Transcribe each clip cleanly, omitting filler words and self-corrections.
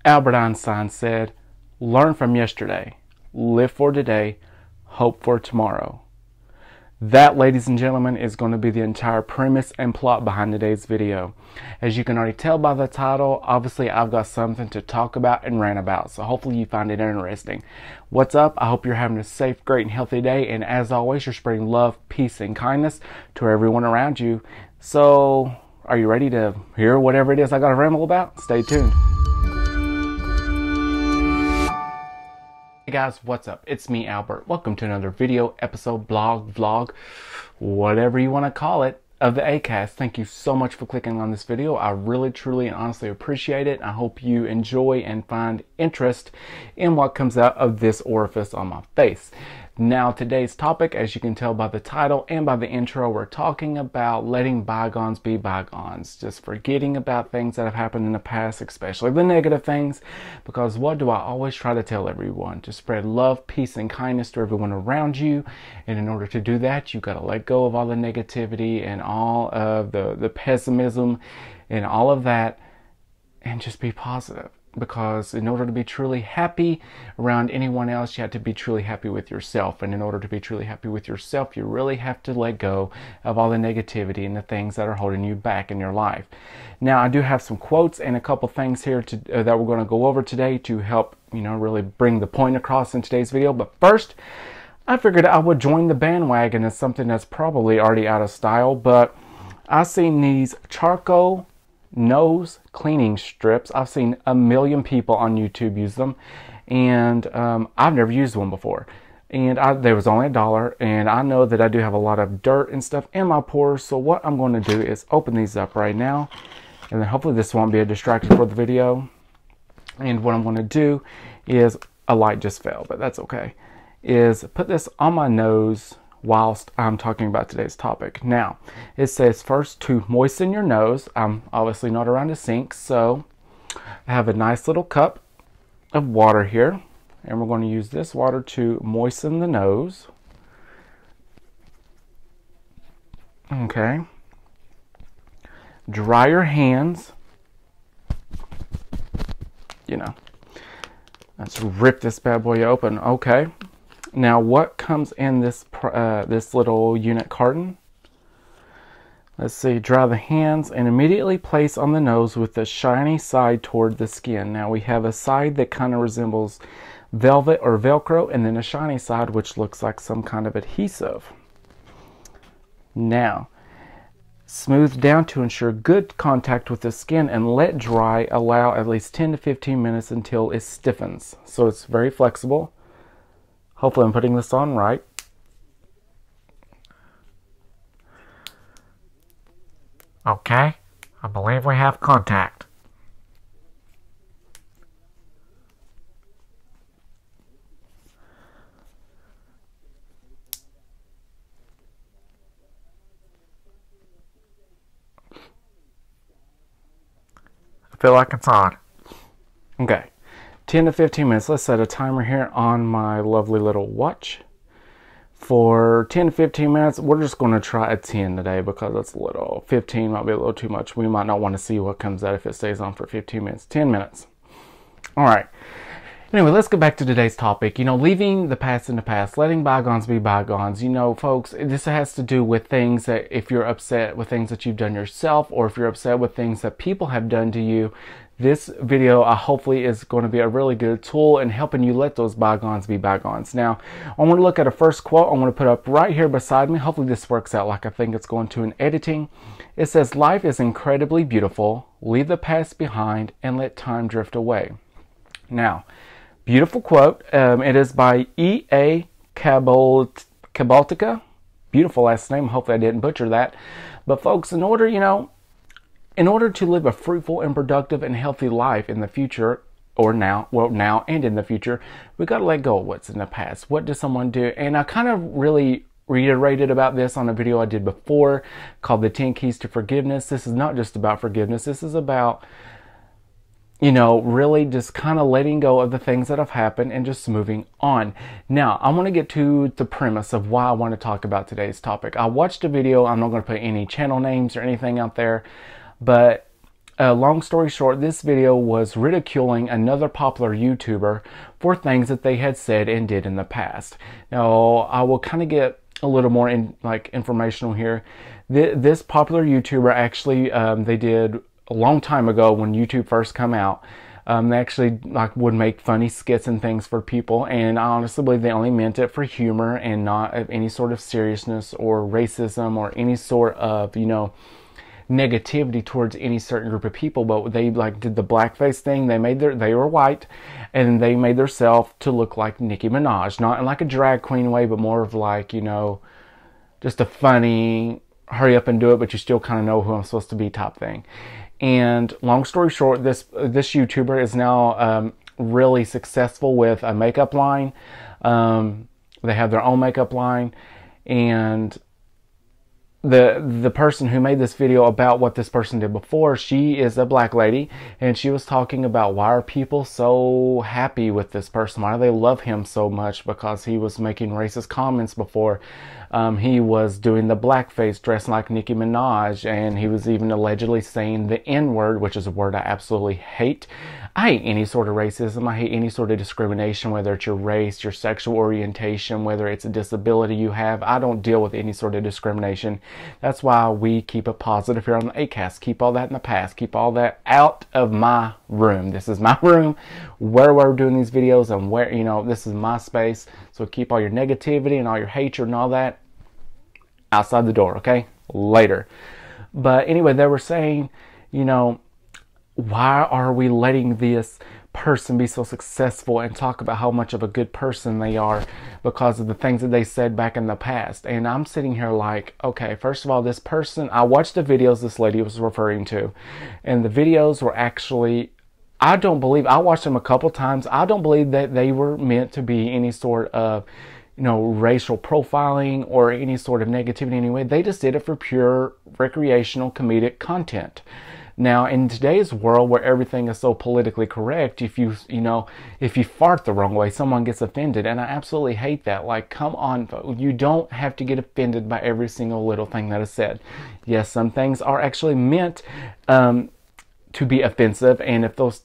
Albert Einstein said, learn from yesterday, live for today, hope for tomorrow. That, ladies and gentlemen, is going to be the entire premise and plot behind today's video. As you can already tell by the title, obviously I've got something to talk about and rant about, so hopefully you find it interesting. What's up? I hope you're having a safe, great, and healthy day, and as always, you're spreading love, peace, and kindness to everyone around you. So, are you ready to hear whatever it is I got to ramble about? Stay tuned. Hey guys, what's up? It's me, Albert. Welcome to another video, episode, blog, vlog, whatever you want to call it, of the ACAST. Thank you so much for clicking on this video. I really, truly, and honestly appreciate it. I hope you enjoy and find interest in what comes out of this orifice on my face. Now, today's topic, as you can tell by the title and by the intro, we're talking about letting bygones be bygones. Just forgetting about things that have happened in the past, especially the negative things. Because what do I always try to tell everyone? To spread love, peace, and kindness to everyone around you. And in order to do that, you got to let go of all the negativity and all of the pessimism and all of that. And just be positive. Because in order to be truly happy around anyone else, you have to be truly happy with yourself. And in order to be truly happy with yourself, you really have to let go of all the negativity and the things that are holding you back in your life. Now, I do have some quotes and a couple things here that we're going to go over today to help, really bring the point across in today's video. But first, I figured I would join the bandwagon as something that's probably already out of style. But I've seen these charcoal nose cleaning strips. I've seen a million people on YouTube use them, and I've never used one before, and there was only $1, and I know that I do have a lot of dirt and stuff in my pores. So what I'm going to do is open these up right now, and then hopefully this won't be a distraction for the video. And what I'm going to do is, a light just fell, but that's okay, is put this on my nose whilst I'm talking about today's topic. Now, it says first to moisten your nose. I'm obviously not around a sink, so I have a nice little cup of water here, and we're going to use this water to moisten the nose. Okay. Dry your hands. Let's rip this bad boy open. Okay. Now, what comes in this this little unit carton? Let's see. Dry the hands and immediately place on the nose with the shiny side toward the skin. Now, we have a side that kind of resembles velvet or Velcro, and then a shiny side which looks like some kind of adhesive. Now, smooth down to ensure good contact with the skin and let dry. Allow at least 10 to 15 minutes until it stiffens. So it's very flexible. Hopefully I'm putting this on right. Okay, I believe we have contact. I feel like it's on. Okay. 10 to 15 minutes. Let's set a timer here on my lovely little watch. For 10 to 15 minutes, we're just going to try a 10 today because it's a little, 15 might be a little too much. We might not want to see what comes out if it stays on for 15 minutes. 10 minutes. All right. Anyway, let's get back to today's topic. Leaving the past in the past, letting bygones be bygones. Folks, this has to do with things that if you're upset with things that you've done yourself, or if you're upset with things that people have done to you, this video hopefully is going to be a really good tool in helping you let those bygones be bygones. Now, I want to look at a first quote I want to put up right here beside me. Hopefully this works out like I think it's going to in editing. It says, life is incredibly beautiful. Leave the past behind and let time drift away. Now, beautiful quote. It is by E.A. Cabaltica. Beautiful last name. Hopefully I didn't butcher that. But folks, in order to live a fruitful and productive and healthy life in the future, or now and in the future, we got to let go of what's in the past. What does someone do? And I kind of really reiterated about this on a video I did before called the 10 Keys to Forgiveness. This is not just about forgiveness. This is about, really just kind of letting go of the things that have happened and just moving on. Now, I want to get to the premise of why I want to talk about today's topic. I watched a video. I'm not going to put any channel names or anything out there, but long story short, this video was ridiculing another popular YouTuber for things that they had said and did in the past. Now, I will kind of get a little more informational here. This popular YouTuber actually, they did a long time ago when YouTube first came out. They actually would make funny skits and things for people, and I honestly believe they only meant it for humor and not of any sort of seriousness or racism or any sort of, negativity towards any certain group of people. But they did the blackface thing. They were white, and they made themselves to look like Nicki Minaj, not in a drag queen way, but more of just a funny hurry up and do it, but you still kind of know who I'm supposed to be type thing. And long story short, this YouTuber is now really successful with a makeup line. They have their own makeup line, and the person who made this video about what this person did before, she is a black lady, and she was talking about why are people so happy with this person, why do they love him so much, because he was making racist comments before. He was doing the blackface, dressing like Nicki Minaj, and he was even allegedly saying the N-word, which is a word I absolutely hate. I hate any sort of racism. I hate any sort of discrimination, whether it's your race, your sexual orientation, whether it's a disability you have. I don't deal with any sort of discrimination. That's why we keep it positive here on the ACAST. Keep all that in the past. Keep all that out of my room. This is my room where we're doing these videos, and where, this is my space. So keep all your negativity and all your hatred and all that outside the door, okay? Later. But anyway, they were saying, why are we letting this person be so successful and talk about how much of a good person they are because of the things that they said back in the past? And I'm sitting here like, okay, first of all, this person, I watched the videos this lady was referring to, and the videos were actually, I watched them a couple times. I don't believe that they were meant to be any sort of, racial profiling or any sort of negativity anyway. They just did it for pure recreational comedic content. Now, in today's world where everything is so politically correct, if you fart the wrong way, someone gets offended. And I absolutely hate that. Come on, you don't have to get offended by every single little thing that is said. Yes, some things are actually meant to be offensive, and if those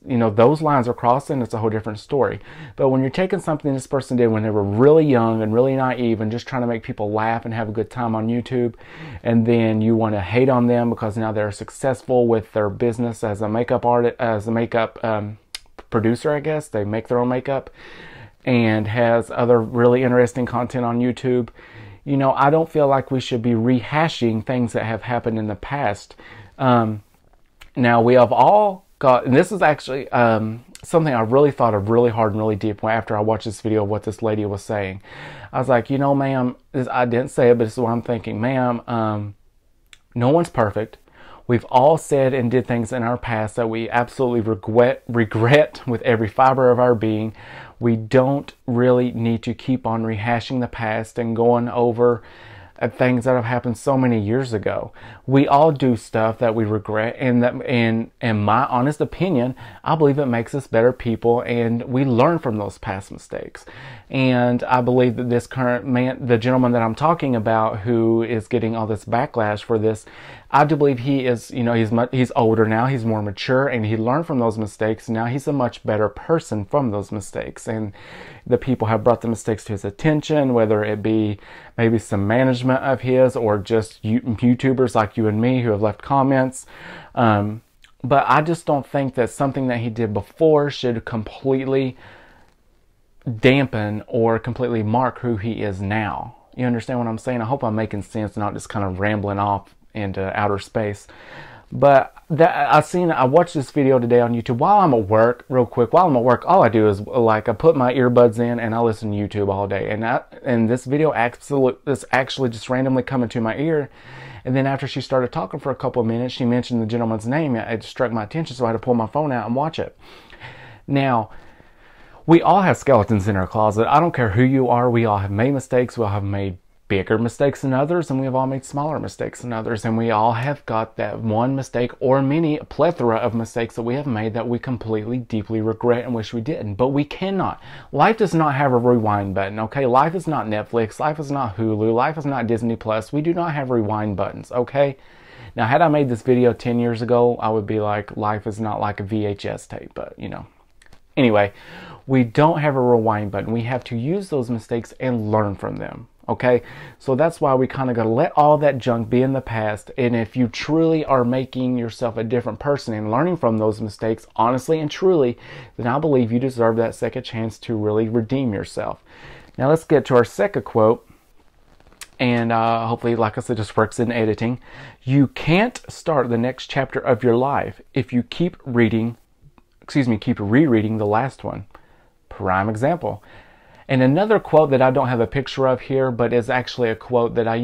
lines are crossing, it's a whole different story. But when you're taking something this person did when they were really young and really naive and just trying to make people laugh and have a good time on YouTube, and then you want to hate on them because now they're successful with their business as a makeup artist, as a makeup producer, I guess. They make their own makeup and has other really interesting content on YouTube. I don't feel like we should be rehashing things that have happened in the past. Now, we have all got, and this is actually something I really thought of really hard and really deep after I watched this video of what this lady was saying. I was like, ma'am, I didn't say it, but this is what I'm thinking. Ma'am, no one's perfect. We've all said and did things in our past that we absolutely regret with every fiber of our being. We don't really need to keep on rehashing the past and going over at things that have happened so many years ago. We all do stuff that we regret, and that, in my honest opinion, I believe it makes us better people, and we learn from those past mistakes. And I believe that this current man, the gentleman that I'm talking about, who is getting all this backlash for this, I do believe he is, he's older now, he's more mature, and he learned from those mistakes. Now he's a much better person from those mistakes, and the people have brought the mistakes to his attention, whether it be maybe some management of his or just YouTubers like you and me who have left comments. But I just don't think that something that he did before should completely dampen or completely mark who he is now. You understand what I'm saying? I hope I'm making sense, not just kind of rambling off into outer space. But I watched this video today on YouTube while I'm at work, real quick. While I'm at work, all I do is I put my earbuds in and I listen to YouTube all day. And this video actually just randomly coming to my ear. And then after she started talking for a couple of minutes, she mentioned the gentleman's name. It struck my attention, so I had to pull my phone out and watch it. Now, we all have skeletons in our closet. I don't care who you are. We all have made mistakes. We all have made bigger mistakes than others, and we've all made smaller mistakes than others, and we all have got that one mistake or many a plethora of mistakes that we have made that we completely deeply regret and wish we didn't. But we cannot. Life does not have a rewind button, okay? Life is not Netflix, life is not Hulu, life is not Disney Plus. We do not have rewind buttons, okay? Now, had I made this video 10 years ago, I would be like, life is not like a VHS tape, but you know. Anyway, we don't have a rewind button. We have to use those mistakes and learn from them. Okay, so that's why we kind of got to let all that junk be in the past. And if you truly are making yourself a different person and learning from those mistakes, honestly and truly, then I believe you deserve that second chance to really redeem yourself. Now let's get to our second quote. And hopefully, like I said, just works in editing. You can't start the next chapter of your life if you keep rereading the last one. Prime example. And another quote that I don't have a picture of here, but is actually a quote that I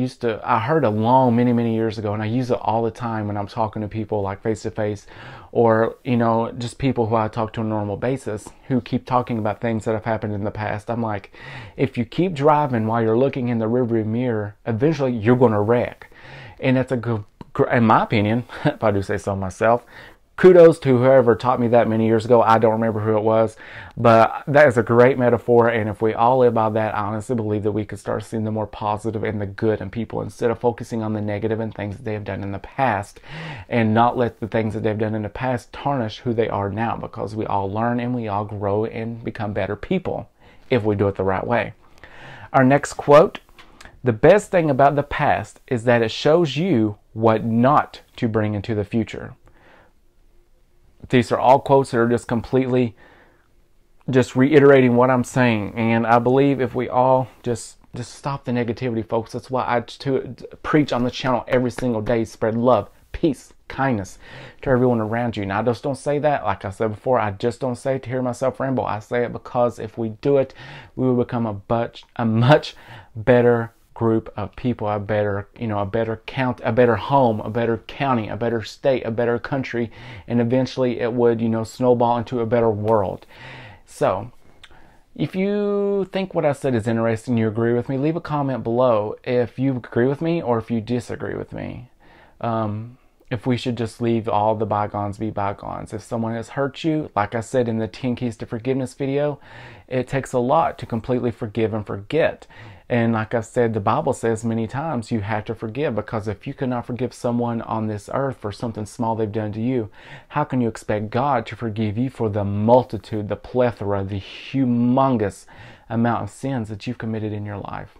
heard many years ago, and I use it all the time when I'm talking to people like face to face, or, you know, just people who I talk to on a normal basis who keep talking about things that have happened in the past. I'm like, if you keep driving while you're looking in the rearview mirror, eventually you're going to wreck. And that's a good, in my opinion, if I do say so myself, kudos to whoever taught me that many years ago. I don't remember who it was, but that is a great metaphor. And if we all live by that, I honestly believe that we could start seeing the more positive and the good in people instead of focusing on the negative and things that they have done in the past, and not let the things that they've done in the past tarnish who they are now, because we all learn and we all grow and become better people if we do it the right way. Our next quote: the best thing about the past is that it shows you what not to bring into the future. These are all quotes that are just completely just reiterating what I'm saying. And I believe if we all just stop the negativity, folks. That's why I preach on the channel every single day. Spread love, peace, kindness to everyone around you. Now, I just don't say that, like I said before, I just don't say it to hear myself ramble. I say it because if we do it, we will become a much better group of people, a better home, a better county, a better state, a better country, and eventually it would, snowball into a better world. So, if you think what I said is interesting, you agree with me, leave a comment below if you agree with me or if you disagree with me. If we should just leave all the bygones be bygones. If someone has hurt you, like I said in the 10 Keys to Forgiveness video, it takes a lot to completely forgive and forget. And like I said, the Bible says many times you have to forgive, because if you cannot forgive someone on this earth for something small they've done to you, how can you expect God to forgive you for the multitude, the plethora, the humongous amount of sins that you've committed in your life?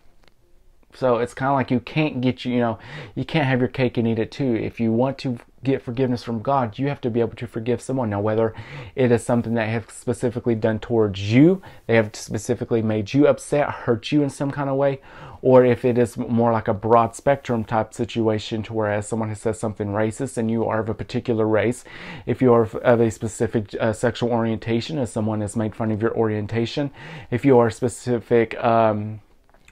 So it's kind of like you can't you can't have your cake and eat it too. If you want to get forgiveness from God, you have to be able to forgive someone. Now, whether it is something that they have specifically done towards you, they have specifically made you upset, hurt you in some kind of way, or if it is more like a broad spectrum type situation, to whereas someone has said something racist and you are of a particular race, if you are of a specific sexual orientation and someone has made fun of your orientation, if you are specific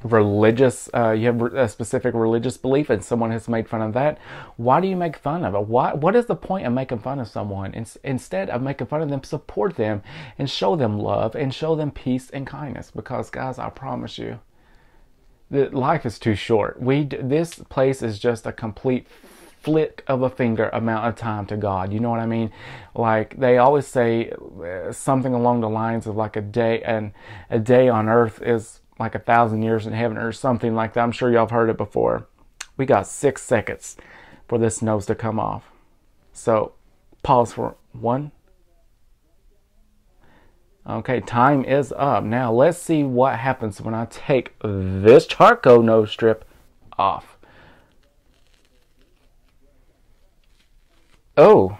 religious, you have a specific religious belief and someone has made fun of that, why do you make fun of it? What is the point of making fun of someone? Instead of making fun of them, support them and show them love and show them peace and kindness, because guys, I promise you that life is too short. This place is just a complete flick of a finger amount of time to God. You know what I mean? Like they always say something along the lines of like a day on earth is like 1,000 years in heaven, or something like that. I'm sure y'all have heard it before. We got 6 seconds for this nose to come off. So pause for 1. Okay, time is up. Now let's see what happens when I take this charcoal nose strip off. Oh.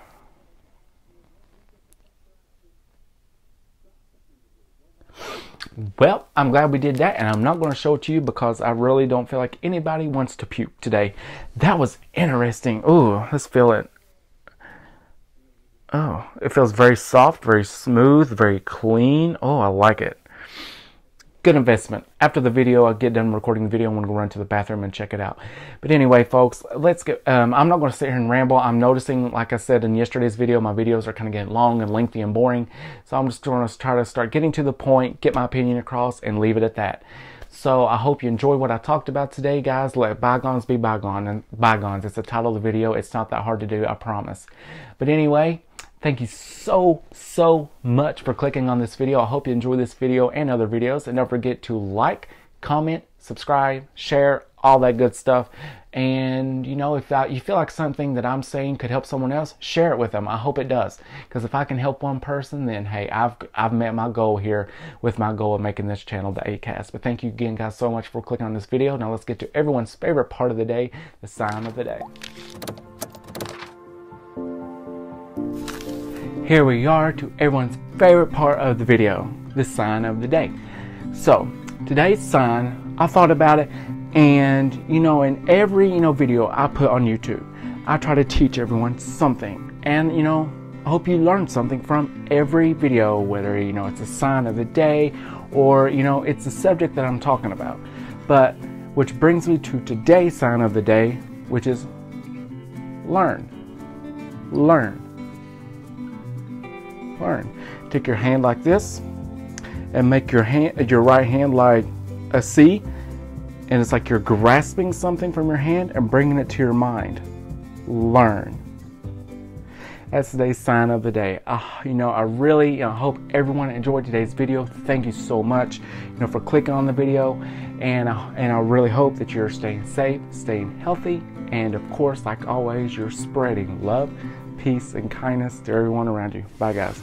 Well, I'm glad we did that, and I'm not going to show it to you because I really don't feel like anybody wants to puke today. That was interesting. Ooh, let's feel it. Oh, it feels very soft, very smooth, very clean. Oh, I like it. Good investment. After the video, I'll get done recording the video. I'm going to go run to the bathroom and check it out. But anyway, folks, let's get, I'm not going to sit here and ramble. I'm noticing, like I said in yesterday's video, my videos are kind of getting long and lengthy and boring. So I'm just going to try to start getting to the point, get my opinion across, and leave it at that. So I hope you enjoy what I talked about today, guys. Let bygones be bygones. It's the title of the video. It's not that hard to do, I promise. But anyway, thank you so much for clicking on this video. I hope you enjoy this video and other videos. And don't forget to like, comment, subscribe, share, all that good stuff. And you know, if you feel like something that I'm saying could help someone else, share it with them. I hope it does, because if I can help one person, then hey, I've met my goal here with my goal of making this channel the ACAST. But thank you again, guys, so much for clicking on this video. Now let's get to everyone's favorite part of the day, the sign of the day. Here we are to everyone's favorite part of the video, the sign of the day. So today's sign, I thought about it, and you know, in every video I put on YouTube, I try to teach everyone something. And you know, I hope you learn something from every video, whether it's a sign of the day or it's a subject that I'm talking about. But which brings me to today's sign of the day, which is learn. Take your hand like this and make your right hand like a C, and it's like you're grasping something from your hand and bringing it to your mind. Learn. That's today's sign of the day. I really hope everyone enjoyed today's video. Thank you so much for clicking on the video, and I really hope that you're staying safe, staying healthy, and of course, like always, you're spreading love, peace, and kindness to everyone around you. Bye, guys.